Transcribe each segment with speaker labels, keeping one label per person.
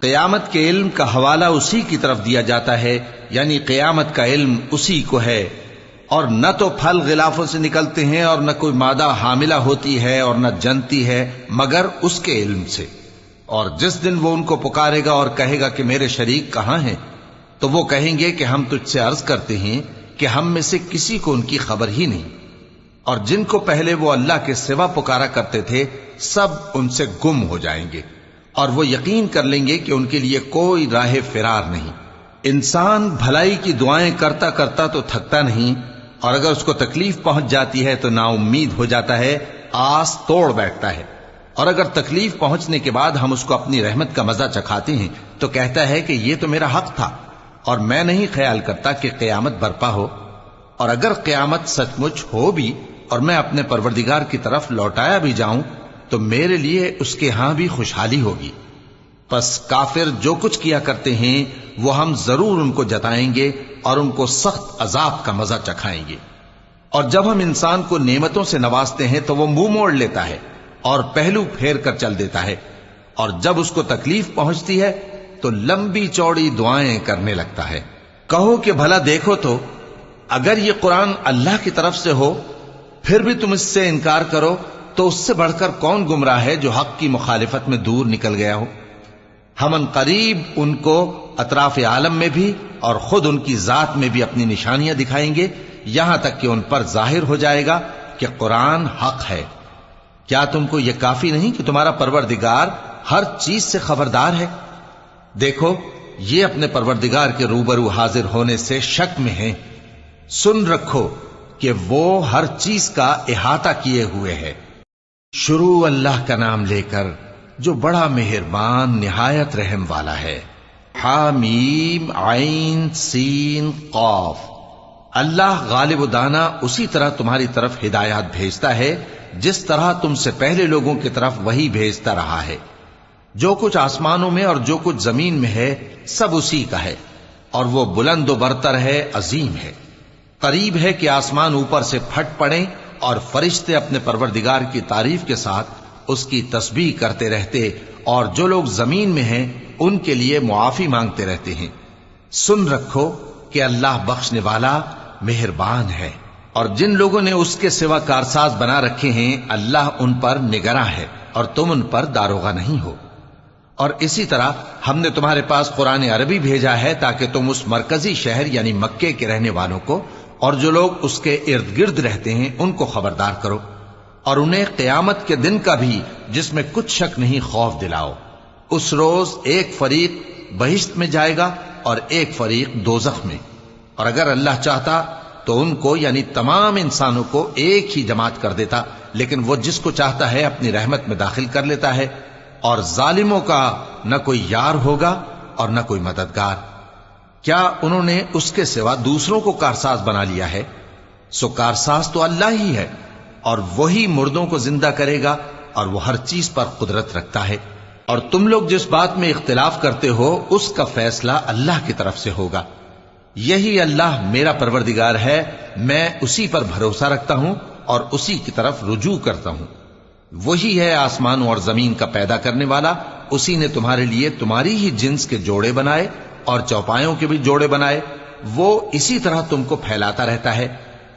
Speaker 1: قیامت کے علم کا حوالہ اسی کی طرف دیا جاتا ہے، یعنی قیامت کا علم اسی کو ہے، اور نہ تو پھل غلافوں سے نکلتے ہیں اور نہ کوئی مادہ حاملہ ہوتی ہے اور نہ جنتی ہے مگر اس کے علم سے۔ اور جس دن وہ ان کو پکارے گا اور کہے گا کہ میرے شریک کہاں ہیں، تو وہ کہیں گے کہ ہم تجھ سے عرض کرتے ہیں کہ ہم میں سے کسی کو ان کی خبر ہی نہیں، اور جن کو پہلے وہ اللہ کے سوا پکارا کرتے تھے سب ان سے گم ہو جائیں گے، اور وہ یقین کر لیں گے کہ ان کے لیے کوئی راہ فرار نہیں۔ انسان بھلائی کی دعائیں کرتا کرتا تو تھکتا نہیں، اور اگر اس کو تکلیف پہنچ جاتی ہے تو نا امید ہو جاتا ہے، آس توڑ بیٹھتا ہے، اور اگر تکلیف پہنچنے کے بعد ہم اس کو اپنی رحمت کا مزہ چکھاتے ہیں تو کہتا ہے کہ یہ تو میرا حق تھا، اور میں نہیں خیال کرتا کہ قیامت برپا ہو۔ اور اگر قیامت سچ مچ ہو بھی اور میں اپنے پروردگار کی طرف لوٹایا بھی جاؤں تو میرے لیے اس کے ہاں بھی خوشحالی ہوگی۔ پس کافر جو کچھ کیا کرتے ہیں وہ ہم ضرور ان کو جتائیں گے اور ان کو سخت عذاب کا مزہ چکھائیں گے۔ اور جب ہم انسان کو نعمتوں سے نوازتے ہیں تو وہ منہ موڑ لیتا ہے اور پہلو پھیر کر چل دیتا ہے، اور جب اس کو تکلیف پہنچتی ہے تو لمبی چوڑی دعائیں کرنے لگتا ہے۔ کہو کہ بھلا دیکھو تو اگر یہ قرآن اللہ کی طرف سے ہو پھر بھی تم اس سے انکار کرو تو اس سے بڑھ کر کون گمراہ ہے جو حق کی مخالفت میں دور نکل گیا ہو۔ ہم ان قریب ان کو اطراف عالم میں بھی اور خود ان کی ذات میں بھی اپنی نشانیاں دکھائیں گے، یہاں تک کہ ان پر ظاہر ہو جائے گا کہ قرآن حق ہے۔ کیا تم کو یہ کافی نہیں کہ تمہارا پروردگار ہر چیز سے خبردار ہے؟ دیکھو یہ اپنے پروردگار کے روبرو حاضر ہونے سے شک میں ہیں۔ سن رکھو کہ وہ ہر چیز کا احاطہ کیے ہوئے ہے۔ شروع اللہ کا نام لے کر جو بڑا مہربان نہایت رحم والا ہے۔ حامیم عین سین قاف۔ اللہ غالب و دانا اسی طرح تمہاری طرف ہدایات بھیجتا ہے جس طرح تم سے پہلے لوگوں کی طرف وہی بھیجتا رہا ہے۔ جو کچھ آسمانوں میں اور جو کچھ زمین میں ہے سب اسی کا ہے، اور وہ بلند و برتر ہے، عظیم ہے۔ قریب ہے کہ آسمان اوپر سے پھٹ پڑیں اور فرشتے اپنے پروردگار کی تعریف کے ساتھ اس کی تسبیح کرتے رہتے، اور جو لوگ زمین میں ہیں ان کے لیے معافی مانگتے رہتے ہیں۔ سن رکھو کہ اللہ بخشنے والا مہربان ہے، اور جن لوگوں نے اس کے سوا کارساز بنا رکھے ہیں اللہ ان پر نگراں ہے اور تم ان پر داروغہ نہیں ہو۔ اور اسی طرح ہم نے تمہارے پاس قرآن عربی بھیجا ہے تاکہ تم اس مرکزی شہر یعنی مکے کے رہنے والوں کو اور جو لوگ اس کے ارد گرد رہتے ہیں ان کو خبردار کرو، اور انہیں قیامت کے دن کا بھی جس میں کچھ شک نہیں خوف دلاؤ۔ اس روز ایک فریق بہشت میں جائے گا اور ایک فریق دوزخ میں، اور اگر اللہ چاہتا تو ان کو یعنی تمام انسانوں کو ایک ہی جماعت کر دیتا، لیکن وہ جس کو چاہتا ہے اپنی رحمت میں داخل کر لیتا ہے، اور ظالموں کا نہ کوئی یار ہوگا اور نہ کوئی مددگار۔ کیا انہوں نے اس کے سوا دوسروں کو کارساز بنا لیا ہے؟ سو کارساز تو اللہ ہی ہے، اور وہی مردوں کو زندہ کرے گا، اور وہ ہر چیز پر قدرت رکھتا ہے۔ اور تم لوگ جس بات میں اختلاف کرتے ہو اس کا فیصلہ اللہ کی طرف سے ہوگا۔ یہی اللہ میرا پروردگار ہے، میں اسی پر بھروسہ رکھتا ہوں اور اسی کی طرف رجوع کرتا ہوں۔ وہی ہے آسمانوں اور زمین کا پیدا کرنے والا، اسی نے تمہارے لیے تمہاری ہی جنس کے جوڑے بنائے اور چوپایوں کے بھی جوڑے بنائے، وہ اسی طرح تم کو پھیلاتا رہتا ہے۔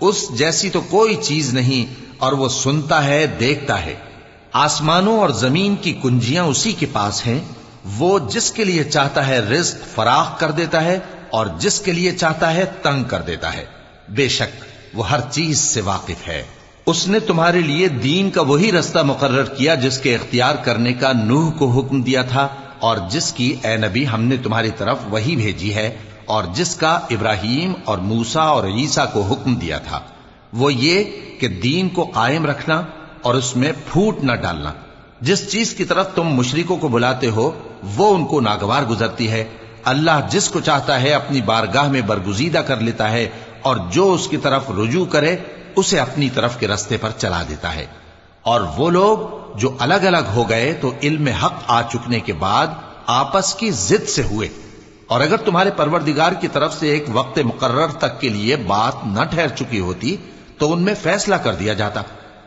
Speaker 1: اس جیسی تو کوئی چیز نہیں، اور وہ سنتا ہے، دیکھتا ہے۔ آسمانوں اور زمین کی کنجیاں اسی کے پاس ہیں، وہ جس کے لیے چاہتا ہے رزق فراخ کر دیتا ہے اور جس کے لیے چاہتا ہے تنگ کر دیتا ہے۔ بے شک وہ ہر چیز سے واقف ہے۔ اس نے تمہارے لیے دین کا وہی رستہ مقرر کیا جس کے اختیار کرنے کا نوح کو حکم دیا تھا، اور جس کی اے نبی ہم نے تمہاری طرف وہی بھیجی ہے، اور جس کا ابراہیم اور موسیٰ اور عیسیٰ کو حکم دیا تھا، وہ یہ کہ دین کو قائم رکھنا اور اس میں پھوٹ نہ ڈالنا۔ جس چیز کی طرف تم مشرکوں کو بلاتے ہو وہ ان کو ناگوار گزرتی ہے۔ اللہ جس کو چاہتا ہے اپنی بارگاہ میں برگزیدہ کر لیتا ہے، اور جو اس کی طرف رجوع کرے اسے اپنی طرف کے رستے پر چلا دیتا ہے۔ اور وہ لوگ جو الگ الگ ہو گئے تو علم حق آ چکنے کے بعد آپس کی ضد سے ہوئے، اور اگر تمہارے پروردگار کی طرف سے ایک وقت مقرر تک کے لیے بات نہ ٹھہر چکی ہوتی تو ان میں فیصلہ کر دیا جاتا،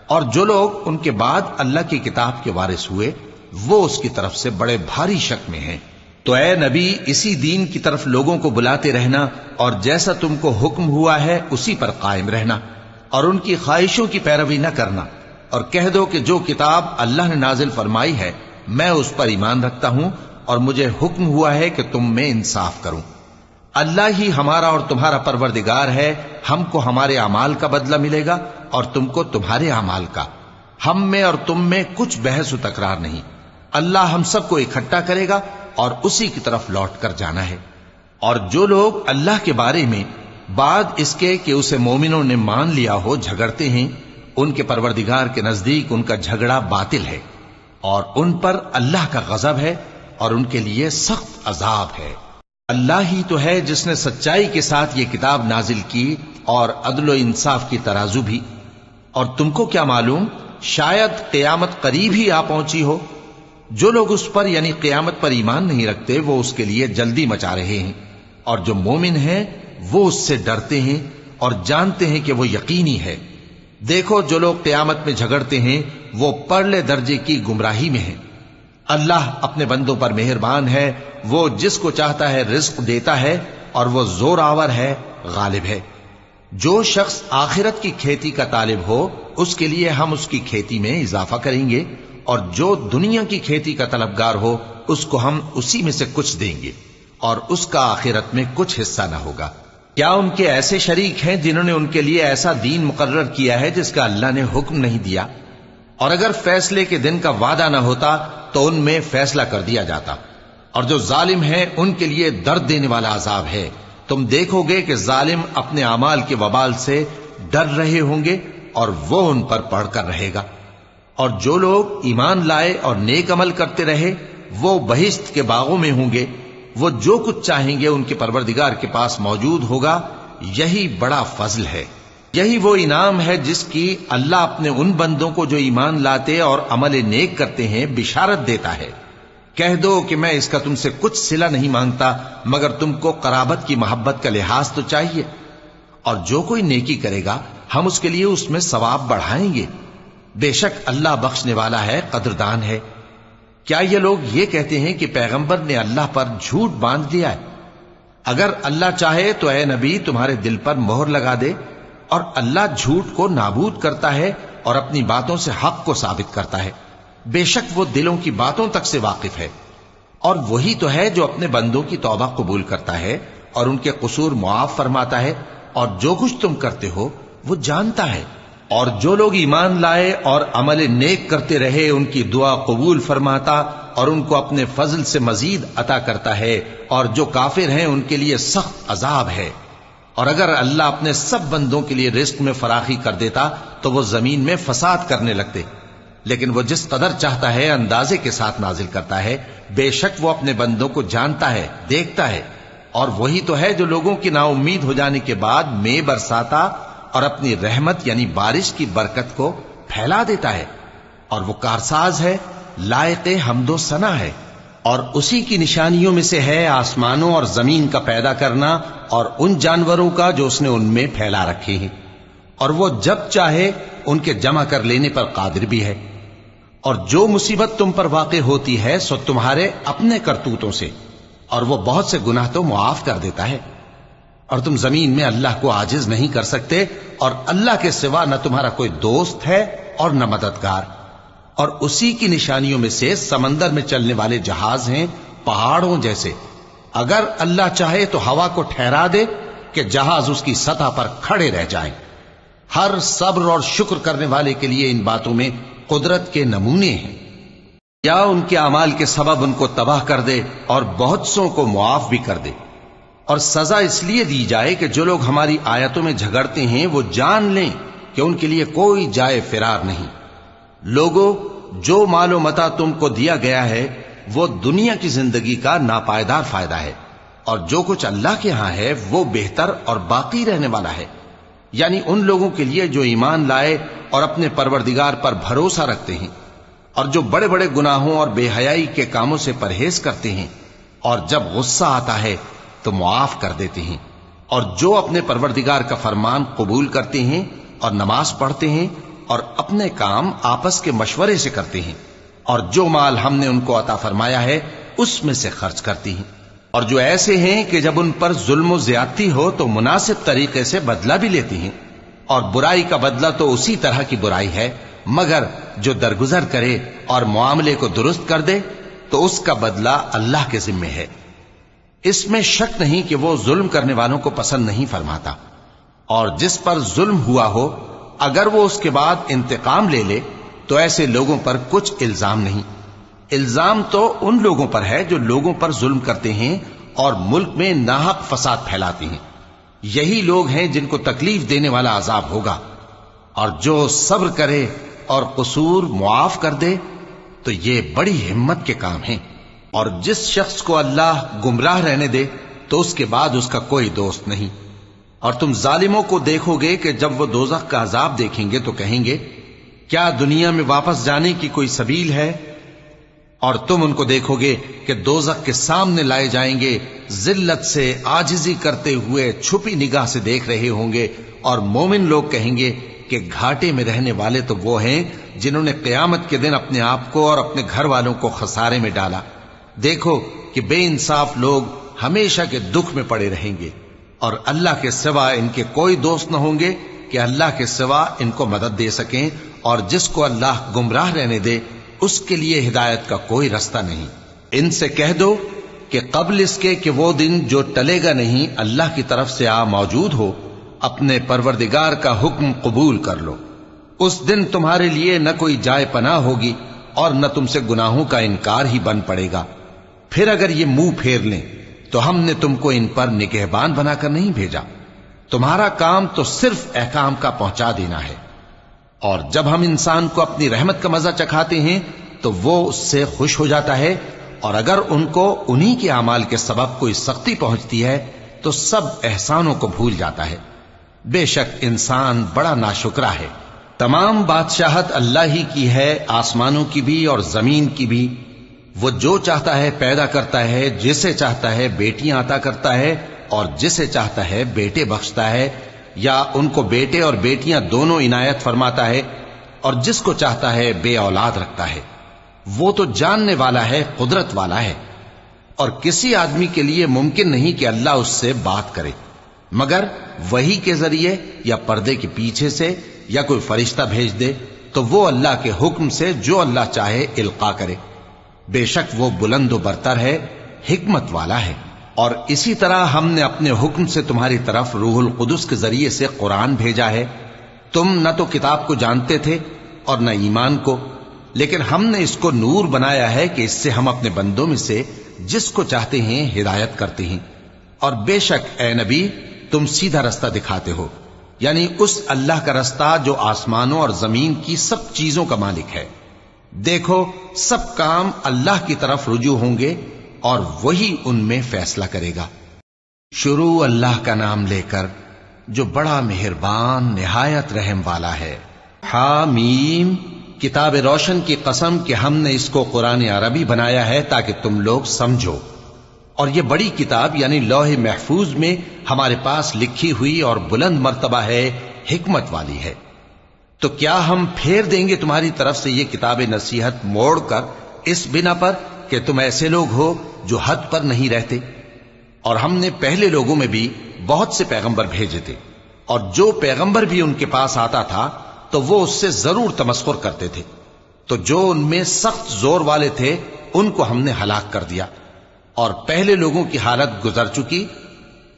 Speaker 1: اور جو لوگ ان کے بعد اللہ کی کتاب کے وارث ہوئے وہ اس کی طرف سے بڑے بھاری شک میں ہیں۔ تو اے نبی اسی دین کی طرف لوگوں کو بلاتے رہنا اور جیسا تم کو حکم ہوا ہے اسی پر قائم رہنا اور ان کی خواہشوں کی پیروی نہ کرنا، اور کہہ دو کہ جو کتاب اللہ نے نازل فرمائی ہے میں اس پر ایمان رکھتا ہوں اور مجھے حکم ہوا ہے کہ تم میں انصاف کروں۔ اللہ ہی ہمارا اور تمہارا پروردگار ہے، ہم کو ہمارے اعمال کا بدلہ ملے گا اور تم کو تمہارے اعمال کا، ہم میں اور تم میں کچھ بحث و تکرار نہیں۔ اللہ ہم سب کو اکٹھا کرے گا اور اسی کی طرف لوٹ کر جانا ہے۔ اور جو لوگ اللہ کے بارے میں بعد اس کے کہ اسے مومنوں نے مان لیا ہو جھگڑتے ہیں، ان کے پروردگار کے نزدیک ان کا جھگڑا باطل ہے اور ان پر اللہ کا غضب ہے اور ان کے لیے سخت عذاب ہے۔ اللہ ہی تو ہے جس نے سچائی کے ساتھ یہ کتاب نازل کی اور عدل و انصاف کی ترازو بھی، اور تم کو کیا معلوم شاید قیامت قریب ہی آ پہنچی ہو۔ جو لوگ اس پر یعنی قیامت پر ایمان نہیں رکھتے وہ اس کے لیے جلدی مچا رہے ہیں، اور جو مومن ہیں وہ اس سے ڈرتے ہیں اور جانتے ہیں کہ وہ یقینی ہے۔ دیکھو جو لوگ قیامت میں جھگڑتے ہیں وہ پرلے درجے کی گمراہی میں ہیں۔ اللہ اپنے بندوں پر مہربان ہے، وہ جس کو چاہتا ہے رزق دیتا ہے اور وہ زور آور ہے، غالب ہے۔ جو شخص آخرت کی کھیتی کا طالب ہو اس کے لیے ہم اس کی کھیتی میں اضافہ کریں گے، اور جو دنیا کی کھیتی کا طلبگار ہو اس کو ہم اسی میں سے کچھ دیں گے اور اس کا آخرت میں کچھ حصہ نہ ہوگا۔ کیا ان کے ایسے شریک ہیں جنہوں نے ان کے لیے ایسا دین مقرر کیا ہے جس کا اللہ نے حکم نہیں دیا؟ اور اگر فیصلے کے دن کا وعدہ نہ ہوتا تو ان میں فیصلہ کر دیا جاتا۔ اور جو ظالم ہیں ان کے لیے درد دینے والا عذاب ہے۔ تم دیکھو گے کہ ظالم اپنے اعمال کے وبال سے ڈر رہے ہوں گے اور وہ ان پر پڑھ کر رہے گا۔ اور جو لوگ ایمان لائے اور نیک عمل کرتے رہے وہ بہشت کے باغوں میں ہوں گے، وہ جو کچھ چاہیں گے ان کے پروردگار کے پاس موجود ہوگا۔ یہی بڑا فضل ہے، یہی وہ انعام ہے جس کی اللہ اپنے ان بندوں کو جو ایمان لاتے اور عمل نیک کرتے ہیں بشارت دیتا ہے۔ کہہ دو کہ میں اس کا تم سے کچھ صلہ نہیں مانگتا مگر تم کو قرابت کی محبت کا لحاظ تو چاہیے، اور جو کوئی نیکی کرے گا ہم اس کے لیے اس میں ثواب بڑھائیں گے۔ بے شک اللہ بخشنے والا ہے، قدردان ہے۔ کیا یہ لوگ یہ کہتے ہیں کہ پیغمبر نے اللہ پر جھوٹ باندھ دیا ہے؟ اگر اللہ چاہے تو اے نبی تمہارے دل پر مہر لگا دے، اور اللہ جھوٹ کو نابود کرتا ہے اور اپنی باتوں سے حق کو ثابت کرتا ہے۔ بے شک وہ دلوں کی باتوں تک سے واقف ہے، اور وہی تو ہے جو اپنے بندوں کی توبہ قبول کرتا ہے اور ان کے قصور معاف فرماتا ہے، اور جو کچھ تم کرتے ہو وہ جانتا ہے۔ اور جو لوگ ایمان لائے اور عمل نیک کرتے رہے ان کی دعا قبول فرماتا اور ان کو اپنے فضل سے مزید عطا کرتا ہے، اور جو کافر ہیں ان کے لیے سخت عذاب ہے۔ اور اگر اللہ اپنے سب بندوں کے لیے رزق میں فراخی کر دیتا تو وہ زمین میں فساد کرنے لگتے، لیکن وہ جس قدر چاہتا ہے اندازے کے ساتھ نازل کرتا ہے۔ بے شک وہ اپنے بندوں کو جانتا ہے، دیکھتا ہے، اور وہی تو ہے جو لوگوں کی نا امید ہو جانے کے بعد میں برساتا اور اپنی رحمت یعنی بارش کی برکت کو پھیلا دیتا ہے، اور وہ کارساز ہے، لائق حمد و ثنا ہے۔ اور اسی کی نشانیوں میں سے ہے آسمانوں اور زمین کا پیدا کرنا اور ان جانوروں کا جو اس نے ان میں پھیلا رکھے ہیں، اور وہ جب چاہے ان کے جمع کر لینے پر قادر بھی ہے۔ اور جو مصیبت تم پر واقع ہوتی ہے سو تمہارے اپنے کرتوتوں سے، اور وہ بہت سے گناہ تو معاف کر دیتا ہے۔ اور تم زمین میں اللہ کو عاجز نہیں کر سکتے، اور اللہ کے سوا نہ تمہارا کوئی دوست ہے اور نہ مددگار۔ اور اسی کی نشانیوں میں سے سمندر میں چلنے والے جہاز ہیں پہاڑوں جیسے۔ اگر اللہ چاہے تو ہوا کو ٹھہرا دے کہ جہاز اس کی سطح پر کھڑے رہ جائیں۔ ہر صبر اور شکر کرنے والے کے لیے ان باتوں میں قدرت کے نمونے ہیں۔ یا ان کے اعمال کے سبب ان کو تباہ کر دے اور بہت سوں کو معاف بھی کر دے۔ اور سزا اس لیے دی جائے کہ جو لوگ ہماری آیتوں میں جھگڑتے ہیں وہ جان لیں کہ ان کے لیے کوئی جائے فرار نہیں۔ لوگو، جو مال و متاع تم کو دیا گیا ہے وہ دنیا کی زندگی کا ناپائیدار فائدہ ہے، اور جو کچھ اللہ کے ہاں ہے وہ بہتر اور باقی رہنے والا ہے، یعنی ان لوگوں کے لیے جو ایمان لائے اور اپنے پروردگار پر بھروسہ رکھتے ہیں، اور جو بڑے بڑے گناہوں اور بے حیائی کے کاموں سے پرہیز کرتے ہیں، اور جب غصہ آتا ہے تو معاف کر دیتے ہیں، اور جو اپنے پروردگار کا فرمان قبول کرتے ہیں اور نماز پڑھتے ہیں اور اپنے کام آپس کے مشورے سے کرتے ہیں، اور جو مال ہم نے ان کو عطا فرمایا ہے اس میں سے خرچ کرتی ہیں، اور جو ایسے ہیں کہ جب ان پر ظلم و زیادتی ہو تو مناسب طریقے سے بدلہ بھی لیتی ہیں، اور برائی کا بدلہ تو اسی طرح کی برائی ہے، مگر جو درگزر کرے اور معاملے کو درست کر دے تو اس کا بدلہ اللہ کے ذمے ہے۔ اس میں شک نہیں کہ وہ ظلم کرنے والوں کو پسند نہیں فرماتا، اور جس پر ظلم ہوا ہو اگر وہ اس کے بعد انتقام لے لے تو ایسے لوگوں پر کچھ الزام نہیں۔ الزام تو ان لوگوں پر ہے جو لوگوں پر ظلم کرتے ہیں اور ملک میں ناحق فساد پھیلاتے ہیں، یہی لوگ ہیں جن کو تکلیف دینے والا عذاب ہوگا۔ اور جو صبر کرے اور قصور معاف کر دے تو یہ بڑی ہمت کے کام ہیں، اور جس شخص کو اللہ گمراہ رہنے دے تو اس کے بعد اس کا کوئی دوست نہیں۔ اور تم ظالموں کو دیکھو گے کہ جب وہ دوزخ کا عذاب دیکھیں گے تو کہیں گے کیا دنیا میں واپس جانے کی کوئی سبیل ہے؟ اور تم ان کو دیکھو گے کہ دوزخ کے سامنے لائے جائیں گے، ذلت سے عاجزی کرتے ہوئے چھپی نگاہ سے دیکھ رہے ہوں گے، اور مومن لوگ کہیں گے کہ گھاٹے میں رہنے والے تو وہ ہیں جنہوں نے قیامت کے دن اپنے آپ کو اور اپنے گھر والوں کو خسارے میں ڈالا۔ دیکھو کہ بے انصاف لوگ ہمیشہ کے دکھ میں پڑے رہیں گے، اور اللہ کے سوا ان کے کوئی دوست نہ ہوں گے کہ اللہ کے سوا ان کو مدد دے سکیں، اور جس کو اللہ گمراہ رہنے دے اس کے لیے ہدایت کا کوئی رستہ نہیں۔ ان سے کہہ دو کہ قبل اس کے کہ وہ دن جو ٹلے گا نہیں اللہ کی طرف سے آ موجود ہو، اپنے پروردگار کا حکم قبول کر لو۔ اس دن تمہارے لیے نہ کوئی جائے پناہ ہوگی اور نہ تم سے گناہوں کا انکار ہی بن پڑے گا۔ پھر اگر یہ منہ پھیر لیں تو ہم نے تم کو ان پر نگہبان بنا کر نہیں بھیجا، تمہارا کام تو صرف احکام کا پہنچا دینا ہے۔ اور جب ہم انسان کو اپنی رحمت کا مزہ چکھاتے ہیں تو وہ اس سے خوش ہو جاتا ہے، اور اگر ان کو انہی کے اعمال کے سبب کوئی سختی پہنچتی ہے تو سب احسانوں کو بھول جاتا ہے۔ بے شک انسان بڑا ناشکرا ہے۔ تمام بادشاہت اللہ ہی کی ہے، آسمانوں کی بھی اور زمین کی بھی۔ وہ جو چاہتا ہے پیدا کرتا ہے، جسے چاہتا ہے بیٹیاں عطا کرتا ہے، اور جسے چاہتا ہے بیٹے بخشتا ہے، یا ان کو بیٹے اور بیٹیاں دونوں عنایت فرماتا ہے، اور جس کو چاہتا ہے بے اولاد رکھتا ہے۔ وہ تو جاننے والا ہے، قدرت والا ہے، اور کسی آدمی کے لیے ممکن نہیں کہ اللہ اس سے بات کرے مگر وحی کے ذریعے یا پردے کے پیچھے سے یا کوئی فرشتہ بھیج دے تو وہ اللہ کے حکم سے جو اللہ چاہے القا کرے۔ بے شک وہ بلند و برتر ہے، حکمت والا ہے۔ اور اسی طرح ہم نے اپنے حکم سے تمہاری طرف روح القدس کے ذریعے سے قرآن بھیجا ہے۔ تم نہ تو کتاب کو جانتے تھے اور نہ ایمان کو، لیکن ہم نے اس کو نور بنایا ہے کہ اس سے ہم اپنے بندوں میں سے جس کو چاہتے ہیں ہدایت کرتے ہیں۔ اور بے شک اے نبی تم سیدھا رستہ دکھاتے ہو، یعنی اس اللہ کا رستہ جو آسمانوں اور زمین کی سب چیزوں کا مالک ہے۔ دیکھو سب کام اللہ کی طرف رجوع ہوں گے اور وہی ان میں فیصلہ کرے گا۔ شروع اللہ کا نام لے کر جو بڑا مہربان نہایت رحم والا ہے۔ حامیم، کتاب روشن کی قسم کہ ہم نے اس کو قرآن عربی بنایا ہے تاکہ تم لوگ سمجھو، اور یہ بڑی کتاب یعنی لوح محفوظ میں ہمارے پاس لکھی ہوئی اور بلند مرتبہ ہے، حکمت والی ہے۔ تو کیا ہم پھیر دیں گے تمہاری طرف سے یہ کتاب نصیحت موڑ کر اس بنا پر کہ تم ایسے لوگ ہو جو حد پر نہیں رہتے؟ اور ہم نے پہلے لوگوں میں بھی بہت سے پیغمبر بھیجے تھے، اور جو پیغمبر بھی ان کے پاس آتا تھا تو وہ اس سے ضرور تمسخر کرتے تھے، تو جو ان میں سخت زور والے تھے ان کو ہم نے ہلاک کر دیا، اور پہلے لوگوں کی حالت گزر چکی۔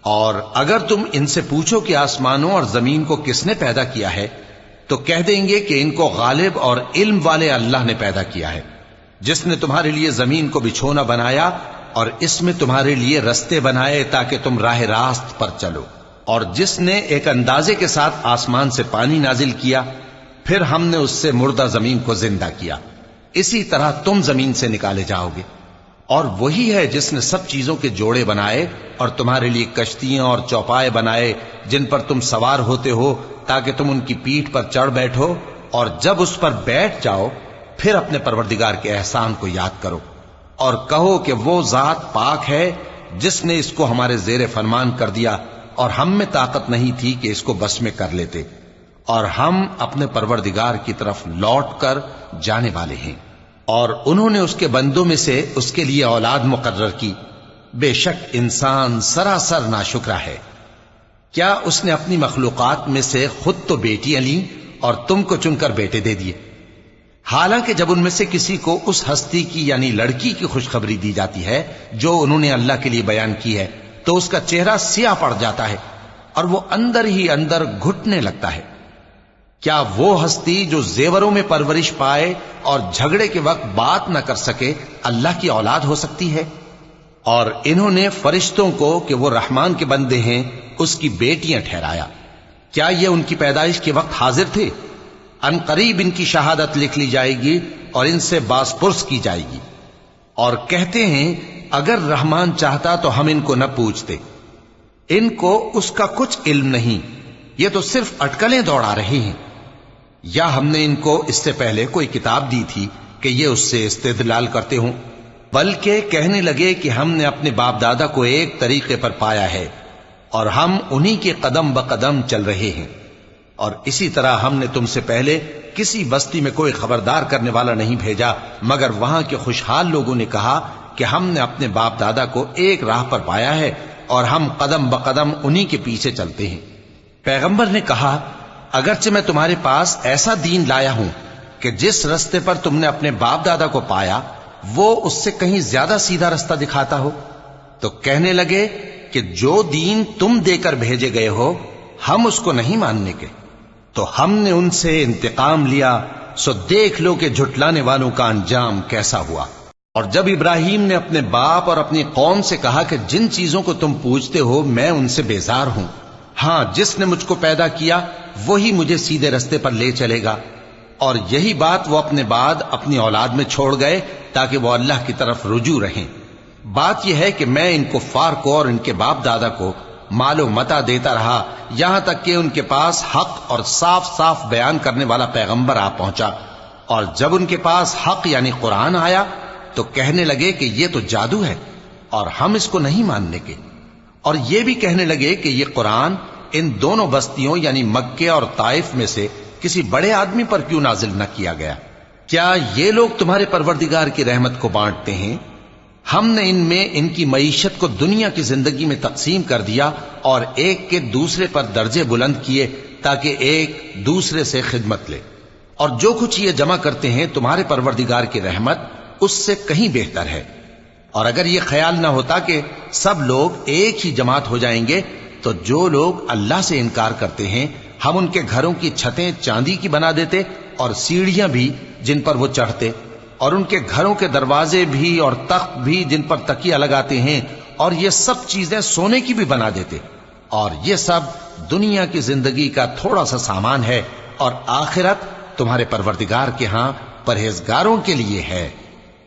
Speaker 1: اور اگر تم ان سے پوچھو کہ آسمانوں اور زمین کو کس نے پیدا کیا ہے تو کہہ دیں گے کہ ان کو غالب اور علم والے اللہ نے پیدا کیا ہے، جس نے تمہارے لیے زمین کو بچھونا بنایا اور اس میں تمہارے لیے رستے بنائے تاکہ تم راہ راست پر چلو، اور جس نے ایک اندازے کے ساتھ آسمان سے پانی نازل کیا، پھر ہم نے اس سے مردہ زمین کو زندہ کیا، اسی طرح تم زمین سے نکالے جاؤ گے۔ اور وہی ہے جس نے سب چیزوں کے جوڑے بنائے اور تمہارے لیے کشتیاں اور چوپائے بنائے جن پر تم سوار ہوتے ہو تاکہ تم ان کی پیٹھ پر چڑھ بیٹھو، اور جب اس پر بیٹھ جاؤ پھر اپنے پروردگار کے احسان کو یاد کرو اور کہو کہ وہ ذات پاک ہے جس نے اس کو ہمارے زیر فرمان کر دیا اور ہم میں طاقت نہیں تھی کہ اس کو بس میں کر لیتے، اور ہم اپنے پروردگار کی طرف لوٹ کر جانے والے ہیں۔ اور انہوں نے اس کے بندوں میں سے اس کے لیے اولاد مقرر کی. بے شک انسان سراسر ناشکرا ہے. کیا اس نے اپنی مخلوقات میں سے خود تو بیٹیاں لیں اور تم کو چن کر بیٹے دے دیے؟ حالانکہ جب ان میں سے کسی کو اس ہستی کی یعنی لڑکی کی خوشخبری دی جاتی ہے جو انہوں نے اللہ کے لیے بیان کی ہے تو اس کا چہرہ سیاہ پڑ جاتا ہے اور وہ اندر ہی اندر گھٹنے لگتا ہے. کیا وہ ہستی جو زیوروں میں پرورش پائے اور جھگڑے کے وقت بات نہ کر سکے اللہ کی اولاد ہو سکتی ہے؟ اور انہوں نے فرشتوں کو کہ وہ رحمان کے بندے ہیں اس کی بیٹیاں ٹھہرایا. کیا یہ ان کی پیدائش کے وقت حاضر تھے؟ ان قریب ان کی شہادت لکھ لی جائے گی اور ان سے باز پرس کی جائے گی. اور کہتے ہیں اگر رحمان چاہتا تو ہم ان کو نہ پوچھتے. ان کو اس کا کچھ علم نہیں، یہ تو صرف اٹکلیں دوڑا رہے ہیں. یا ہم نے ان کو اس سے پہلے کوئی کتاب دی تھی کہ یہ اس سے استدلال کرتے ہوں؟ بلکہ کہنے لگے کہ ہم نے اپنے باپ دادا کو ایک طریقے پر پایا ہے اور ہم انہی کے قدم بقدم چل رہے ہیں. اور اسی طرح ہم نے تم سے پہلے کسی بستی میں کوئی خبردار کرنے والا نہیں بھیجا مگر وہاں کے خوشحال لوگوں نے کہا کہ ہم نے اپنے باپ دادا کو ایک راہ پر پایا ہے اور ہم قدم بقدم انہی کے پیچھے چلتے ہیں. پیغمبر نے کہا اگرچہ میں تمہارے پاس ایسا دین لایا ہوں کہ جس رستے پر تم نے اپنے باپ دادا کو پایا وہ اس سے کہیں زیادہ سیدھا رستہ دکھاتا ہو، تو کہنے لگے کہ جو دین تم دے کر بھیجے گئے ہو ہم اس کو نہیں ماننے کے. تو ہم نے ان سے انتقام لیا، سو دیکھ لو کہ جھٹلانے والوں کا انجام کیسا ہوا. اور جب ابراہیم نے اپنے باپ اور اپنی قوم سے کہا کہ جن چیزوں کو تم پوچھتے ہو میں ان سے بیزار ہوں، ہاں جس نے مجھ کو پیدا کیا وہی مجھے سیدھے رستے پر لے چلے گا. اور یہی بات وہ اپنے بعد اپنی اولاد میں چھوڑ گئے تاکہ وہ اللہ کی طرف رجوع رہیں. بات یہ ہے کہ میں ان کفار کو اور ان کے باپ دادا کو مال و متاع دیتا رہا یہاں تک کہ ان کے پاس حق اور صاف صاف بیان کرنے والا پیغمبر آ پہنچا. اور جب ان کے پاس حق یعنی قرآن آیا تو کہنے لگے کہ یہ تو جادو ہے اور ہم اس کو نہیں ماننے کے. اور یہ بھی کہنے لگے کہ یہ قرآن ان دونوں بستیوں یعنی مکے اور طائف میں سے کسی بڑے آدمی پر کیوں نازل نہ کیا گیا؟ کیا یہ لوگ تمہارے پروردگار کی رحمت کو بانٹتے ہیں؟ ہم نے ان میں ان کی معیشت کو دنیا کی زندگی میں تقسیم کر دیا اور ایک کے دوسرے پر درجے بلند کیے تاکہ ایک دوسرے سے خدمت لے. اور جو کچھ یہ جمع کرتے ہیں تمہارے پروردگار کی رحمت اس سے کہیں بہتر ہے. اور اگر یہ خیال نہ ہوتا کہ سب لوگ ایک ہی جماعت ہو جائیں گے تو جو لوگ اللہ سے انکار کرتے ہیں ہم ان کے گھروں کی چھتیں چاندی کی بنا دیتے اور سیڑھیاں بھی جن پر وہ چڑھتے، اور ان کے گھروں کے دروازے بھی اور تخت بھی جن پر تکیہ لگاتے ہیں، اور یہ سب چیزیں سونے کی بھی بنا دیتے. اور یہ سب دنیا کی زندگی کا تھوڑا سا سامان ہے اور آخرت تمہارے پروردگار کے ہاں پرہیزگاروں کے لیے ہے.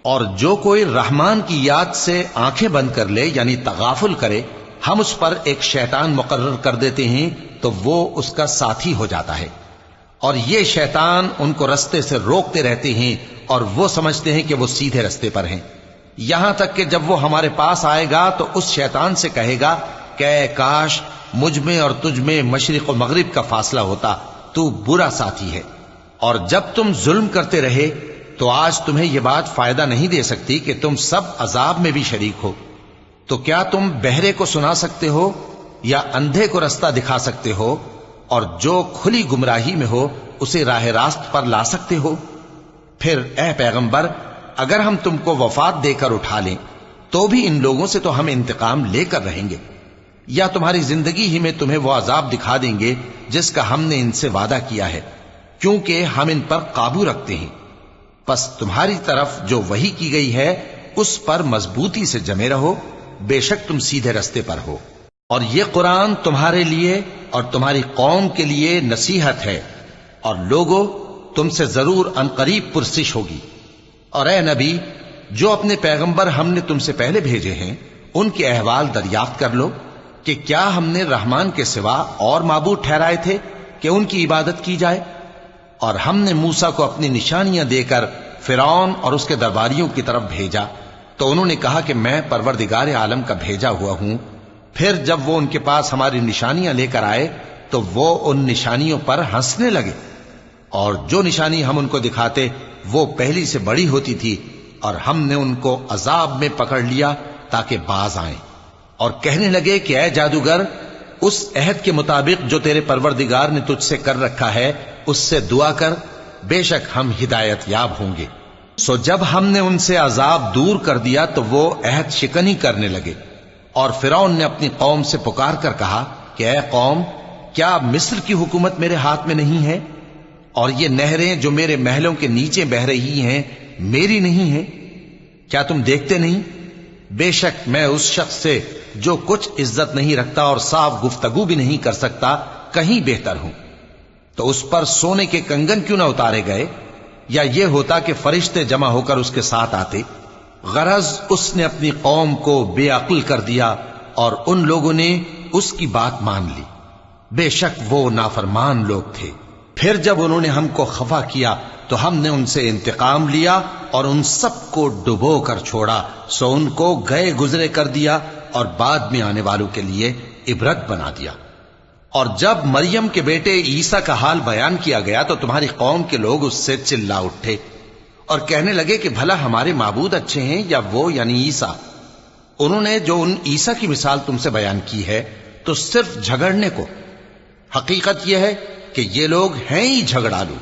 Speaker 1: اور جو کوئی رحمان کی یاد سے آنکھیں بند کر لے یعنی تغافل کرے ہم اس پر ایک شیطان مقرر کر دیتے ہیں تو وہ اس کا ساتھی ہو جاتا ہے. اور یہ شیطان ان کو رستے سے روکتے رہتے ہیں اور وہ سمجھتے ہیں کہ وہ سیدھے رستے پر ہیں، یہاں تک کہ جب وہ ہمارے پاس آئے گا تو اس شیطان سے کہے گا کہ اے کاش مجھ میں اور تجھ میں مشرق و مغرب کا فاصلہ ہوتا، تو برا ساتھی ہے. اور جب تم ظلم کرتے رہے تو آج تمہیں یہ بات فائدہ نہیں دے سکتی کہ تم سب عذاب میں بھی شریک ہو. تو کیا تم بہرے کو سنا سکتے ہو یا اندھے کو رستہ دکھا سکتے ہو اور جو کھلی گمراہی میں ہو اسے راہ راست پر لا سکتے ہو؟ پھر اے پیغمبر اگر ہم تم کو وفات دے کر اٹھا لیں تو بھی ان لوگوں سے تو ہم انتقام لے کر رہیں گے، یا تمہاری زندگی ہی میں تمہیں وہ عذاب دکھا دیں گے جس کا ہم نے ان سے وعدہ کیا ہے، کیونکہ ہم ان پر قابو رکھتے ہیں. پس تمہاری طرف جو وحی کی گئی ہے اس پر مضبوطی سے جمے رہو، بے شک تم سیدھے رستے پر ہو. اور یہ قرآن تمہارے لیے اور تمہاری قوم کے لیے نصیحت ہے. اور لوگوں تم سے ضرور عنقریب پرسش ہوگی. اور اے نبی جو اپنے پیغمبر ہم نے تم سے پہلے بھیجے ہیں ان کے احوال دریافت کر لو کہ کیا ہم نے رحمان کے سوا اور معبود ٹھہرائے تھے کہ ان کی عبادت کی جائے؟ اور ہم نے موسیٰ کو اپنی نشانیاں دے کر فرعون اور اس کے درباریوں کی طرف بھیجا تو انہوں نے کہا کہ میں پروردگار عالم کا بھیجا ہوا ہوں. پھر جب وہ ان کے پاس ہماری نشانیاں لے کر آئے تو وہ ان نشانیوں پر ہنسنے لگے، اور جو نشانی ہم ان کو دکھاتے وہ پہلی سے بڑی ہوتی تھی، اور ہم نے ان کو عذاب میں پکڑ لیا تاکہ باز آئیں، اور کہنے لگے کہ اے جادوگر، اس عہد کے مطابق جو تیرے پروردگار نے تجھ سے کر رکھا ہے اس سے دعا کر، بے شک ہم ہدایت یاب ہوں گے۔ سو جب ہم نے ان سے عذاب دور کر دیا تو وہ عہد شکنی کرنے لگے، اور فرعون نے اپنی قوم سے پکار کر کہا کہ اے قوم، کیا مصر کی حکومت میرے ہاتھ میں نہیں ہے؟ اور یہ نہریں جو میرے محلوں کے نیچے بہ رہی ہیں میری نہیں ہیں؟ کیا تم دیکھتے نہیں؟ بے شک میں اس شخص سے جو کچھ عزت نہیں رکھتا اور صاف گفتگو بھی نہیں کر سکتا کہیں بہتر ہوں۔ تو اس پر سونے کے کنگن کیوں نہ اتارے گئے، یا یہ ہوتا کہ فرشتے جمع ہو کر اس کے ساتھ آتے؟ غرض اس نے اپنی قوم کو بے عقل کر دیا، اور ان لوگوں نے اس کی بات مان لی۔ بے شک وہ نافرمان لوگ تھے۔ پھر جب انہوں نے ہم کو خفا کیا تو ہم نے ان سے انتقام لیا اور ان سب کو ڈبو کر چھوڑا، سو ان کو گئے گزرے کر دیا اور بعد میں آنے والوں کے لیے عبرت بنا دیا۔ اور جب مریم کے بیٹے عیسیٰ کا حال بیان کیا گیا تو تمہاری قوم کے لوگ اس سے چلا اٹھے اور کہنے لگے کہ بھلا ہمارے معبود اچھے ہیں یا وہ یعنی عیسیٰ؟ انہوں نے جو ان عیسیٰ کی مثال تم سے بیان کی ہے تو صرف جھگڑنے کو۔ حقیقت یہ ہے کہ یہ لوگ ہیں ہی جھگڑالو۔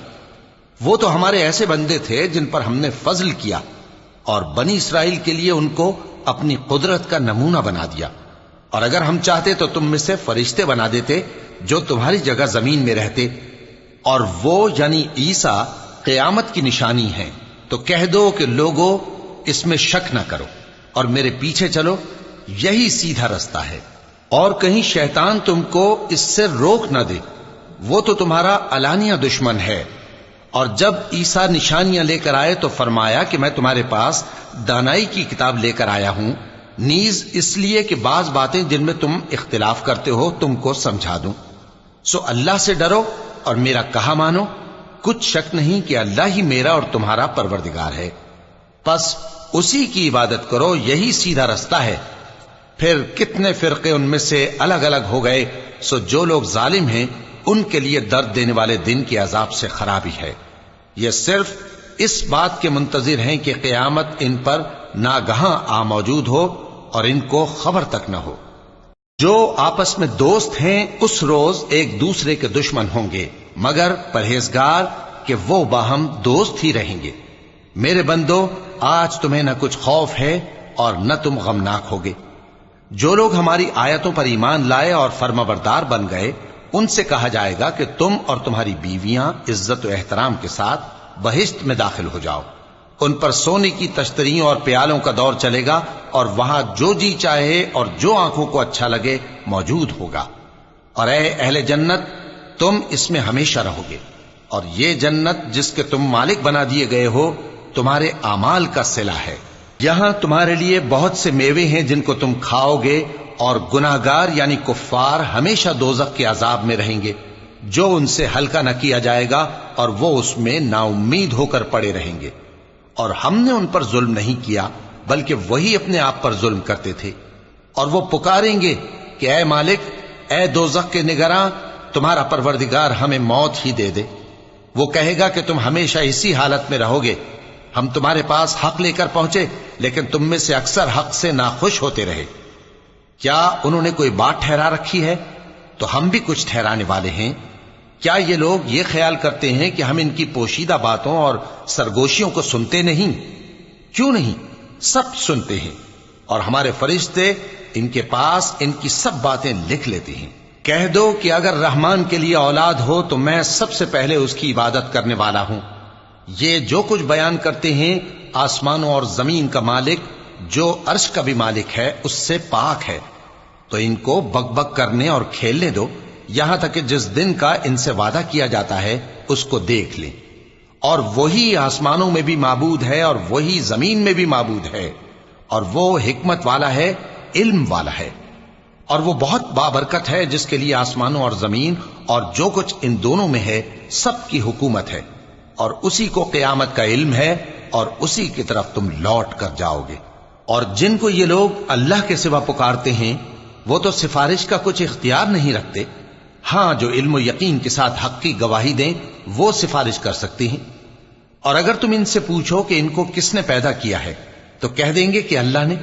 Speaker 1: وہ تو ہمارے ایسے بندے تھے جن پر ہم نے فضل کیا، اور بنی اسرائیل کے لیے ان کو اپنی قدرت کا نمونہ بنا دیا، اور اگر ہم چاہتے تو تم میں سے فرشتے بنا دیتے جو تمہاری جگہ زمین میں رہتے، اور وہ یعنی عیسیٰ قیامت کی نشانی ہیں۔ تو کہہ دو کہ لوگوں اس میں شک نہ کرو اور میرے پیچھے چلو، یہی سیدھا رستہ ہے، اور کہیں شیطان تم کو اس سے روک نہ دے، وہ تو تمہارا علانیہ دشمن ہے۔ اور جب عیسیٰ نشانیاں لے کر آئے تو فرمایا کہ میں تمہارے پاس دانائی کی کتاب لے کر آیا ہوں، نیز اس لیے کہ بعض باتیں جن میں تم اختلاف کرتے ہو تم کو سمجھا دوں۔ سو اللہ سے ڈرو اور میرا کہا مانو، کچھ شک نہیں کہ اللہ ہی میرا اور تمہارا پروردگار ہے، پس اسی کی عبادت کرو، یہی سیدھا رستہ ہے۔ پھر کتنے فرقے ان میں سے الگ الگ ہو گئے، سو جو لوگ ظالم ہیں ان کے لیے درد دینے والے دن کے عذاب سے خرابی ہے۔ یہ صرف اس بات کے منتظر ہیں کہ قیامت ان پر ناگہاں آ موجود ہو اور ان کو خبر تک نہ ہو۔ جو آپس میں دوست ہیں اس روز ایک دوسرے کے دشمن ہوں گے، مگر پرہیزگار کہ وہ باہم دوست ہی رہیں گے۔ میرے بندو، آج تمہیں نہ کچھ خوف ہے اور نہ تم غمناک ہوگے۔ جو لوگ ہماری آیتوں پر ایمان لائے اور فرمانبردار بن گئے، ان سے کہا جائے گا کہ تم اور تمہاری بیویاں عزت و احترام کے ساتھ بہشت میں داخل ہو جاؤ۔ ان پر سونے کی تشتریوں اور پیالوں کا دور چلے گا، اور وہاں جو جی چاہے اور جو آنکھوں کو اچھا لگے موجود ہوگا۔ اور اے اہل جنت، تم اس میں ہمیشہ رہو گے، اور یہ جنت جس کے تم مالک بنا دیے گئے ہو تمہارے اعمال کا صلہ ہے۔ یہاں تمہارے لیے بہت سے میوے ہیں جن کو تم کھاؤ گے، اور گناہگار یعنی کفار ہمیشہ دوزخ کے عذاب میں رہیں گے، جو ان سے ہلکا نہ کیا جائے گا، اور وہ اس میں نا امید ہو کر پڑے رہیں گے۔ اور ہم نے ان پر ظلم نہیں کیا بلکہ وہی اپنے آپ پر ظلم کرتے تھے۔ اور وہ پکاریں گے کہ اے مالک، اے دوزخ کے نگراں، تمہارا پروردگار ہمیں موت ہی دے دے۔ وہ کہے گا کہ تم ہمیشہ اسی حالت میں رہو گے، ہم تمہارے پاس حق لے کر پہنچے لیکن تم میں سے اکثر حق سے ناخوش ہوتے رہے۔ کیا انہوں نے کوئی بات ٹھہرا رکھی ہے؟ تو ہم بھی کچھ ٹھہرانے والے ہیں۔ کیا یہ لوگ یہ خیال کرتے ہیں کہ ہم ان کی پوشیدہ باتوں اور سرگوشیوں کو سنتے نہیں؟ کیوں نہیں، سب سنتے ہیں، اور ہمارے فرشتے ان کے پاس ان کی سب باتیں لکھ لیتے ہیں۔ کہہ دو کہ اگر رحمان کے لیے اولاد ہو تو میں سب سے پہلے اس کی عبادت کرنے والا ہوں۔ یہ جو کچھ بیان کرتے ہیں آسمانوں اور زمین کا مالک جو عرش کا بھی مالک ہے اس سے پاک ہے، تو ان کو بک بک کرنے اور کھیلنے دو، یہاں تک کہ جس دن کا ان سے وعدہ کیا جاتا ہے اس کو دیکھ لیں۔ اور وہی آسمانوں میں بھی معبود ہے اور وہی زمین میں بھی معبود ہے، اور وہ حکمت والا ہے، علم والا ہے، اور وہ بہت بابرکت ہے جس کے لیے آسمانوں اور زمین اور جو کچھ ان دونوں میں ہے سب کی حکومت ہے، اور اسی کو قیامت کا علم ہے، اور اسی کی طرف تم لوٹ کر جاؤ گے۔ اور جن کو یہ لوگ اللہ کے سوا پکارتے ہیں وہ تو سفارش کا کچھ اختیار نہیں رکھتے، ہاں جو علم و یقین کے ساتھ حق کی گواہی دیں وہ سفارش کر سکتے ہیں۔ اور اگر تم ان سے پوچھو کہ ان کو کس نے پیدا کیا ہے تو کہہ دیں گے کہ اللہ نے،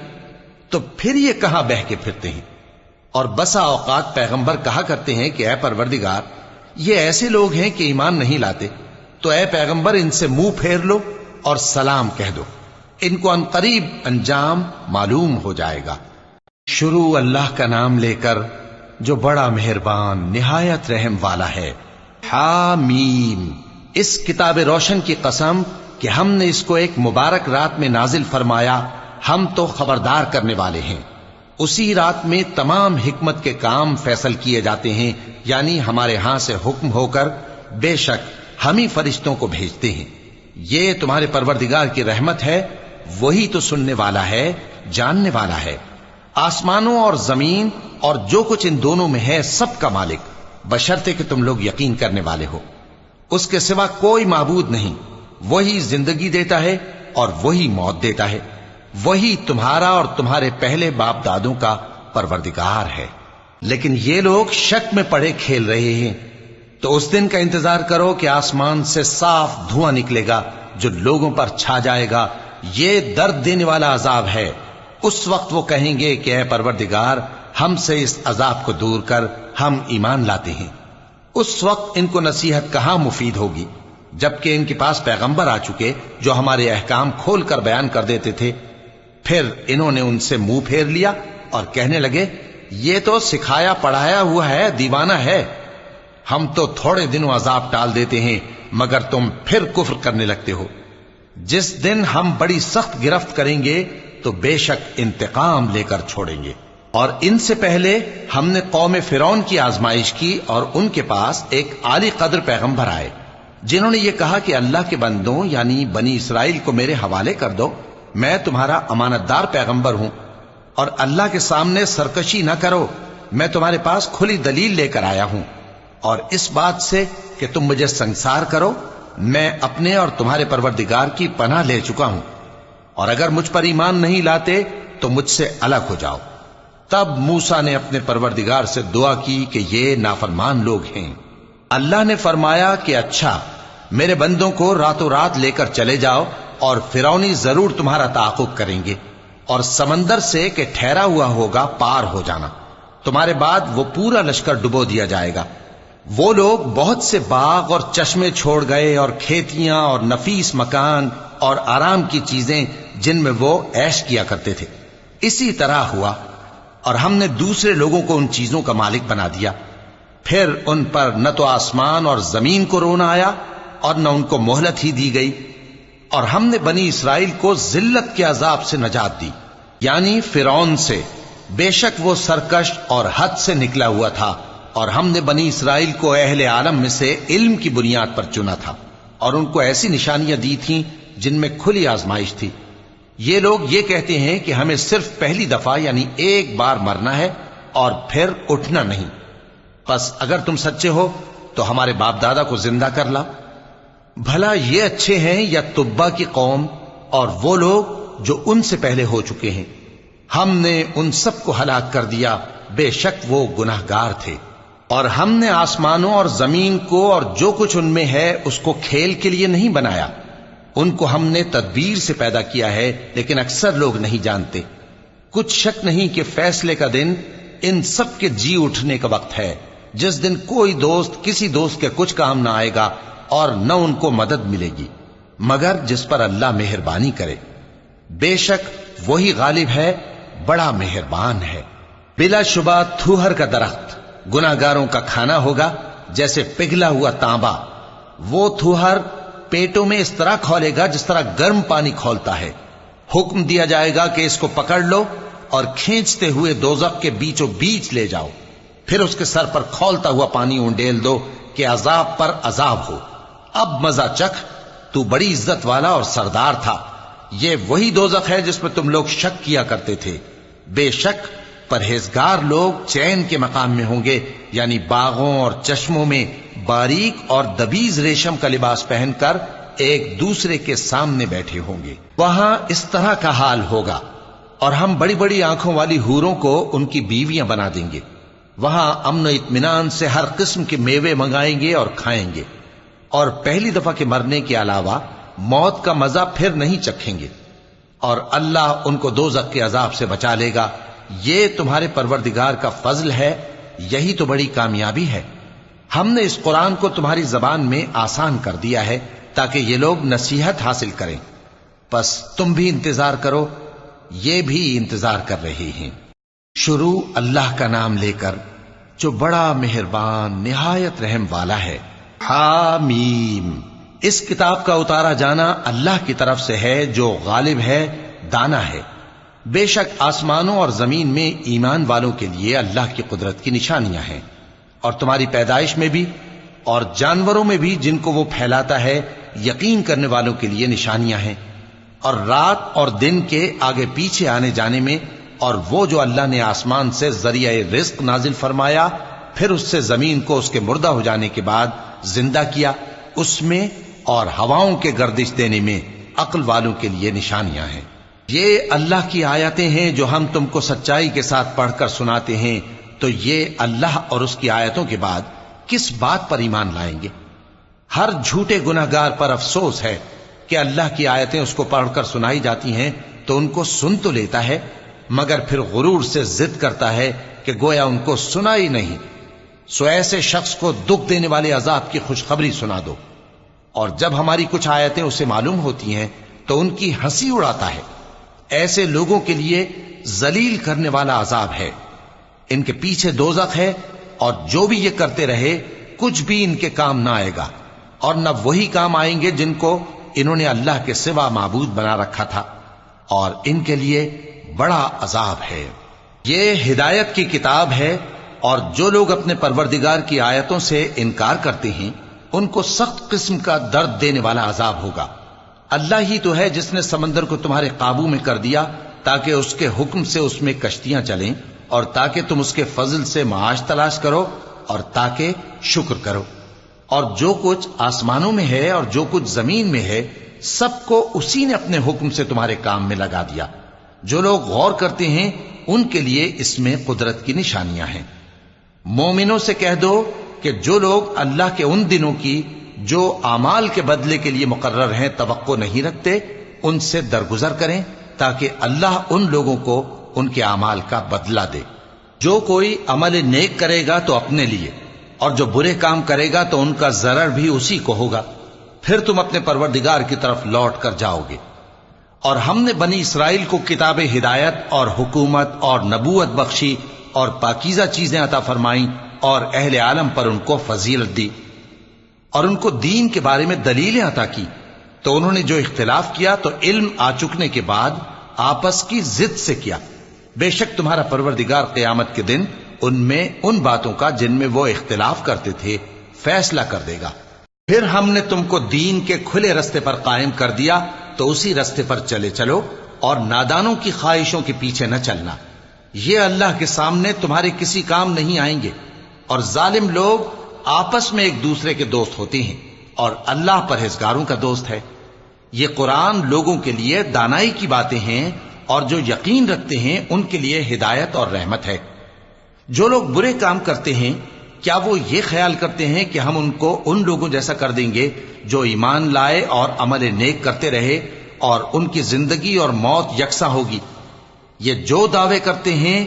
Speaker 1: تو پھر یہ کہاں بہہ کے پھرتے ہیں؟ اور بسا اوقات پیغمبر کہا کرتے ہیں کہ اے پروردگار، یہ ایسے لوگ ہیں کہ ایمان نہیں لاتے، تو اے پیغمبر ان سے منہ پھیر لو اور سلام کہہ دو، ان کو عنقریب انجام معلوم ہو جائے گا۔ شروع اللہ کا نام لے کر جو بڑا مہربان نہایت رحم والا ہے۔ حامیم، اس کتاب روشن کی قسم کہ ہم نے اس کو ایک مبارک رات میں نازل فرمایا، ہم تو خبردار کرنے والے ہیں۔ اسی رات میں تمام حکمت کے کام فیصل کیے جاتے ہیں، یعنی ہمارے ہاں سے حکم ہو کر بے شک ہم ہی فرشتوں کو بھیجتے ہیں۔ یہ تمہارے پروردگار کی رحمت ہے، وہی تو سننے والا ہے، جاننے والا ہے۔ آسمانوں اور زمین اور جو کچھ ان دونوں میں ہے سب کا مالک، بشرطے کہ تم لوگ یقین کرنے والے ہو۔ اس کے سوا کوئی معبود نہیں، وہی زندگی دیتا ہے اور وہی موت دیتا ہے، وہی تمہارا اور تمہارے پہلے باپ دادوں کا پروردگار ہے۔ لیکن یہ لوگ شک میں پڑے کھیل رہے ہیں، تو اس دن کا انتظار کرو کہ آسمان سے صاف دھواں نکلے گا جو لوگوں پر چھا جائے گا، یہ درد دینے والا عذاب ہے۔ اس وقت وہ کہیں گے کہ اے پروردگار، ہم سے اس عذاب کو دور کر، ہم ایمان لاتے ہیں۔ اس وقت ان کو نصیحت کہاں مفید ہوگی، جبکہ ان کے پاس پیغمبر آ چکے جو ہمارے احکام کھول کر بیان کر دیتے تھے۔ پھر انہوں نے ان سے منہ پھیر لیا اور کہنے لگے، یہ تو سکھایا پڑھایا ہوا ہے، دیوانہ ہے، ہم تو تھوڑے دنوں عذاب ٹال دیتے ہیں مگر تم پھر کفر کرنے لگتے ہو۔ جس دن ہم بڑی سخت گرفت کریں گے تو بے شک انتقام لے کر چھوڑیں گے۔ اور ان سے پہلے ہم نے قوم فرعون کی آزمائش کی، اور ان کے پاس ایک عالی قدر پیغمبر آئے جنہوں نے یہ کہا کہ اللہ کے بندوں یعنی بنی اسرائیل کو میرے حوالے کر دو، میں تمہارا امانت دار پیغمبر ہوں، اور اللہ کے سامنے سرکشی نہ کرو، میں تمہارے پاس کھلی دلیل لے کر آیا ہوں، اور اس بات سے کہ تم مجھے سنسار کرو، میں اپنے اور تمہارے پروردگار کی پناہ لے چکا ہوں، اور اگر مجھ پر ایمان نہیں لاتے تو مجھ سے الگ ہو جاؤ۔ تب موسیٰ نے اپنے پروردگار سے دعا کی کہ یہ نافرمان لوگ ہیں۔ اللہ نے فرمایا کہ اچھا، میرے بندوں کو راتوں رات لے کر چلے جاؤ، اور فرعونی ضرور تمہارا تعاقب کریں گے، اور سمندر سے کہ ٹھہرا ہوا ہوگا پار ہو جانا، تمہارے بعد وہ پورا لشکر ڈبو دیا جائے گا۔ وہ لوگ بہت سے باغ اور چشمے چھوڑ گئے، اور کھیتیاں اور نفیس مکان اور آرام کی چیزیں جن میں وہ عیش کیا کرتے تھے۔ اسی طرح ہوا، اور ہم نے دوسرے لوگوں کو ان چیزوں کا مالک بنا دیا۔ پھر ان پر نہ تو آسمان اور زمین کو رونا آیا، اور نہ ان کو مہلت ہی دی گئی۔ اور ہم نے بنی اسرائیل کو ذلت کے عذاب سے نجات دی، یعنی فرعون سے، بے شک وہ سرکش اور حد سے نکلا ہوا تھا، اور ہم نے بنی اسرائیل کو اہل عالم میں سے علم کی بنیاد پر چنا تھا، اور ان کو ایسی نشانیاں دی تھیں جن میں کھلی آزمائش تھی۔ یہ لوگ یہ کہتے ہیں کہ ہمیں صرف پہلی دفعہ یعنی ایک بار مرنا ہے اور پھر اٹھنا نہیں، پس اگر تم سچے ہو تو ہمارے باپ دادا کو زندہ کر لا۔ بھلا یہ اچھے ہیں یا تبا کی قوم اور وہ لوگ جو ان سے پہلے ہو چکے ہیں؟ ہم نے ان سب کو ہلاک کر دیا، بے شک وہ گناہگار تھے۔ اور ہم نے آسمانوں اور زمین کو اور جو کچھ ان میں ہے اس کو کھیل کے لیے نہیں بنایا، ان کو ہم نے تدبیر سے پیدا کیا ہے، لیکن اکثر لوگ نہیں جانتے۔ کچھ شک نہیں کہ فیصلے کا دن ان سب کے جی اٹھنے کا وقت ہے، جس دن کوئی دوست کسی دوست کے کچھ کام نہ آئے گا، اور نہ ان کو مدد ملے گی مگر جس پر اللہ مہربانی کرے۔ بے شک وہی غالب ہے، بڑا مہربان ہے۔ بلا شبہ تھوہر کا درخت گناہگاروں کا کھانا ہوگا، جیسے پگھلا ہوا تانبا۔ وہ تھوہر پیٹوں میں اس طرح کھولے گا جس طرح گرم پانی کھولتا ہے۔ حکم دیا جائے گا کہ اس کو پکڑ لو اور کھینچتے ہوئے دوزخ کے بیچوں بیچ لے جاؤ، پھر اس کے سر پر کھولتا ہوا پانی اونڈیل دو کہ عذاب پر عذاب ہو۔ اب مزہ چکھ، تو بڑی عزت والا اور سردار تھا۔ یہ وہی دوزخ ہے جس میں تم لوگ شک کیا کرتے تھے۔ بے شک پرہیزگار لوگ چین کے مقام میں ہوں گے، یعنی باغوں اور چشموں میں باریک اور دبیز ریشم کا لباس پہن کر ایک دوسرے کے سامنے بیٹھے ہوں گے۔ وہاں اس طرح کا حال ہوگا، اور ہم بڑی بڑی آنکھوں والی حوروں کو ان کی بیویاں بنا دیں گے۔ وہاں امن و اطمینان سے ہر قسم کے میوے منگائیں گے اور کھائیں گے، اور پہلی دفعہ کے مرنے کے علاوہ موت کا مزہ پھر نہیں چکھیں گے، اور اللہ ان کو دوزخ کے عذاب سے بچا لے گا۔ یہ تمہارے پروردگار کا فضل ہے، یہی تو بڑی کامیابی ہے۔ ہم نے اس قرآن کو تمہاری زبان میں آسان کر دیا ہے تاکہ یہ لوگ نصیحت حاصل کریں، پس تم بھی انتظار کرو، یہ بھی انتظار کر رہے ہیں۔ شروع اللہ کا نام لے کر جو بڑا مہربان نہایت رحم والا ہے۔ حامیم، اس کتاب کا اتارا جانا اللہ کی طرف سے ہے جو غالب ہے، دانا ہے۔ بے شک آسمانوں اور زمین میں ایمان والوں کے لیے اللہ کی قدرت کی نشانیاں ہیں، اور تمہاری پیدائش میں بھی اور جانوروں میں بھی جن کو وہ پھیلاتا ہے یقین کرنے والوں کے لیے نشانیاں ہیں، اور رات اور دن کے آگے پیچھے آنے جانے میں، اور وہ جو اللہ نے آسمان سے ذریعہ رزق نازل فرمایا پھر اس سے زمین کو اس کے مردہ ہو جانے کے بعد زندہ کیا، اس میں اور ہواؤں کے گردش دینے میں عقل والوں کے لیے نشانیاں ہیں۔ یہ اللہ کی آیتیں ہیں جو ہم تم کو سچائی کے ساتھ پڑھ کر سناتے ہیں، تو یہ اللہ اور اس کی آیتوں کے بعد کس بات پر ایمان لائیں گے؟ ہر جھوٹے گناہگار پر افسوس ہے کہ اللہ کی آیتیں اس کو پڑھ کر سنائی جاتی ہیں تو ان کو سن تو لیتا ہے، مگر پھر غرور سے ضد کرتا ہے کہ گویا ان کو سنا ہی نہیں۔ سو ایسے شخص کو دکھ دینے والے عذاب کی خوشخبری سنا دو، اور جب ہماری کچھ آیتیں اسے معلوم ہوتی ہیں تو ان کی ہنسی اڑاتا ہے۔ ایسے لوگوں کے لیے ذلیل کرنے والا عذاب ہے، ان کے پیچھے دوزخ ہے، اور جو بھی یہ کرتے رہے کچھ بھی ان کے کام نہ آئے گا، اور نہ وہی کام آئیں گے جن کو انہوں نے اللہ کے سوا معبود بنا رکھا تھا، اور ان کے لیے بڑا عذاب ہے۔ یہ ہدایت کی کتاب ہے، اور جو لوگ اپنے پروردگار کی آیتوں سے انکار کرتے ہیں ان کو سخت قسم کا درد دینے والا عذاب ہوگا۔ اللہ ہی تو ہے جس نے سمندر کو تمہارے قابو میں کر دیا تاکہ اس کے حکم سے اس میں کشتیاں چلیں، اور تاکہ تم اس کے فضل سے معاش تلاش کرو، اور تاکہ شکر کرو۔ اور جو کچھ آسمانوں میں ہے اور جو کچھ زمین میں ہے سب کو اسی نے اپنے حکم سے تمہارے کام میں لگا دیا۔ جو لوگ غور کرتے ہیں ان کے لیے اس میں قدرت کی نشانیاں ہیں۔ مومنوں سے کہہ دو کہ جو لوگ اللہ کے ان دنوں کی جو اعمال کے بدلے کے لیے مقرر ہیں توقع نہیں رکھتے، ان سے درگزر کریں تاکہ اللہ ان لوگوں کو ان کے اعمال کا بدلہ دے۔ جو کوئی عمل نیک کرے گا تو اپنے لیے، اور جو برے کام کرے گا تو ان کا ضرر بھی اسی کو ہوگا، پھر تم اپنے پروردگار کی طرف لوٹ کر جاؤ گے۔ اور ہم نے بنی اسرائیل کو کتاب ہدایت اور حکومت اور نبوت بخشی اور پاکیزہ چیزیں عطا فرمائیں، اور اہل عالم پر ان کو فضیلت دی، اور ان کو دین کے بارے میں دلیلیں عطا کی، تو انہوں نے جو اختلاف کیا تو علم آ چکنے کے بعد آپس کی ضد سے کیا۔ بے شک تمہارا پروردگار قیامت کے دن ان میں ان باتوں کا جن میں وہ اختلاف کرتے تھے فیصلہ کر دے گا۔ پھر ہم نے تم کو دین کے کھلے رستے پر قائم کر دیا، تو اسی رستے پر چلے چلو، اور نادانوں کی خواہشوں کے پیچھے نہ چلنا، یہ اللہ کے سامنے تمہارے کسی کام نہیں آئیں گے۔ اور ظالم لوگ آپس میں ایک دوسرے کے دوست ہوتے ہیں، اور اللہ پرہیزگاروں کا دوست ہے۔ یہ قرآن لوگوں کے لیے دانائی کی باتیں ہیں، اور جو یقین رکھتے ہیں ان کے لیے ہدایت اور رحمت ہے۔ جو لوگ برے کام کرتے ہیں کیا وہ یہ خیال کرتے ہیں کہ ہم ان کو ان لوگوں جیسا کر دیں گے جو ایمان لائے اور عمل نیک کرتے رہے، اور ان کی زندگی اور موت یکساں ہوگی؟ یہ جو دعوے کرتے ہیں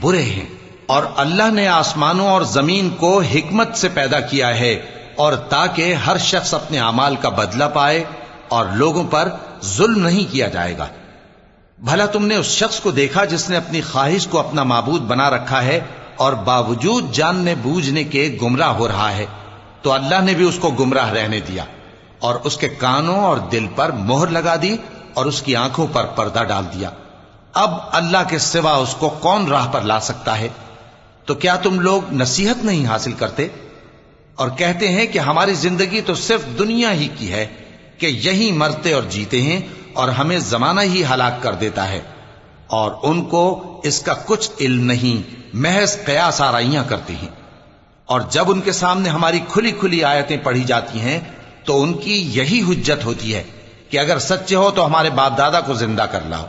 Speaker 1: برے ہیں۔ اور اللہ نے آسمانوں اور زمین کو حکمت سے پیدا کیا ہے، اور تاکہ ہر شخص اپنے اعمال کا بدلہ پائے، اور لوگوں پر ظلم نہیں کیا جائے گا۔ بھلا تم نے اس شخص کو دیکھا جس نے اپنی خواہش کو اپنا معبود بنا رکھا ہے اور باوجود جاننے بوجھنے کے گمراہ ہو رہا ہے؟ تو اللہ نے بھی اس کو گمراہ رہنے دیا، اور اس کے کانوں اور دل پر مہر لگا دی، اور اس کی آنکھوں پر پردہ ڈال دیا۔ اب اللہ کے سوا اس کو کون راہ پر لا سکتا ہے؟ تو کیا تم لوگ نصیحت نہیں حاصل کرتے اور کہتے ہیں کہ ہماری زندگی تو صرف دنیا ہی کی ہے، کہ یہی مرتے اور جیتے ہیں، اور ہمیں زمانہ ہی ہلاک کر دیتا ہے؟ اور ان کو اس کا کچھ علم نہیں، محض قیاس آرائیاں کرتے ہیں۔ اور جب ان کے سامنے ہماری کھلی کھلی آیتیں پڑھی جاتی ہیں تو ان کی یہی حجت ہوتی ہے کہ اگر سچے ہو تو ہمارے باپ دادا کو زندہ کر لاؤ۔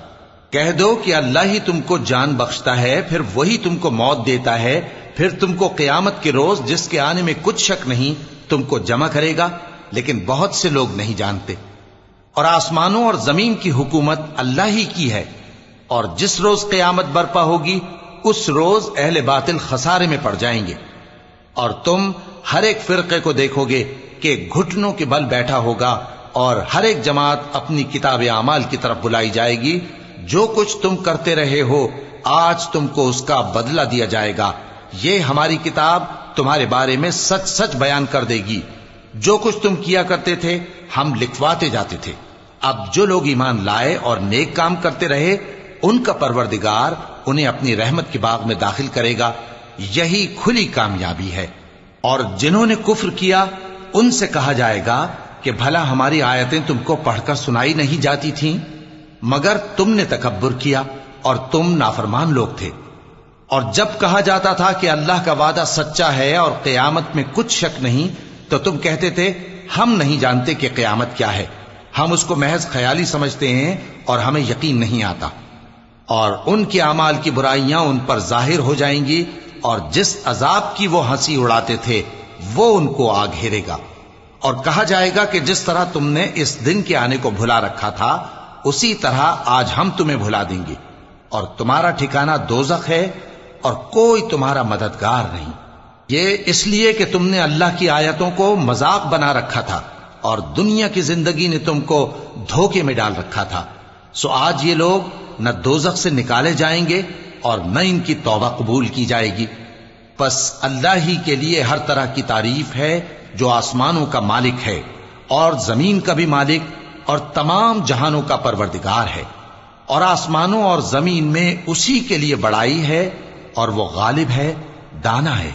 Speaker 1: کہہ دو کہ اللہ ہی تم کو جان بخشتا ہے، پھر وہی تم کو موت دیتا ہے، پھر تم کو قیامت کے روز جس کے آنے میں کچھ شک نہیں تم کو جمع کرے گا، لیکن بہت سے لوگ نہیں جانتے۔ اور آسمانوں اور زمین کی حکومت اللہ ہی کی ہے، اور جس روز قیامت برپا ہوگی اس روز اہل باطل خسارے میں پڑ جائیں گے، اور تم ہر ایک فرقے کو دیکھو گے کہ گھٹنوں کے بل بیٹھا ہوگا، اور ہر ایک جماعت اپنی کتاب اعمال کی طرف بلائی جائے گی، جو کچھ تم کرتے رہے ہو آج تم کو اس کا بدلہ دیا جائے گا، یہ ہماری کتاب تمہارے بارے میں سچ سچ بیان کر دے گی، جو کچھ تم کیا کرتے تھے ہم لکھواتے جاتے تھے۔ اب جو لوگ ایمان لائے اور نیک کام کرتے رہے ان کا پروردگار انہیں اپنی رحمت کے باغ میں داخل کرے گا، یہی کھلی کامیابی ہے۔ اور جنہوں نے کفر کیا ان سے کہا جائے گا کہ بھلا ہماری آیتیں تم کو پڑھ کر سنائی نہیں جاتی تھیں، مگر تم نے تکبر کیا اور تم نافرمان لوگ تھے۔ اور جب کہا جاتا تھا کہ اللہ کا وعدہ سچا ہے اور قیامت میں کچھ شک نہیں، تو تم کہتے تھے ہم نہیں جانتے کہ قیامت کیا ہے، ہم اس کو محض خیالی سمجھتے ہیں اور ہمیں یقین نہیں آتا۔ اور ان کے اعمال کی برائیاں ان پر ظاہر ہو جائیں گی، اور جس عذاب کی وہ ہنسی اڑاتے تھے وہ ان کو آ گھیرے گا۔ اور کہا جائے گا کہ جس طرح تم نے اس دن کے آنے کو بھلا رکھا تھا اسی طرح آج ہم تمہیں بھلا دیں گے، اور تمہارا ٹھکانہ دوزخ ہے اور کوئی تمہارا مددگار نہیں۔ یہ اس لیے کہ تم نے اللہ کی آیتوں کو مذاق بنا رکھا تھا اور دنیا کی زندگی نے تم کو دھوکے میں ڈال رکھا تھا، سو آج یہ لوگ نہ دوزخ سے نکالے جائیں گے اور نہ ان کی توبہ قبول کی جائے گی۔ پس اللہ ہی کے لیے ہر طرح کی تعریف ہے جو آسمانوں کا مالک ہے اور زمین کا بھی مالک اور تمام جہانوں کا پروردگار ہے، اور آسمانوں اور زمین میں اسی کے لیے بڑائی ہے، اور وہ غالب ہے، دانا ہے۔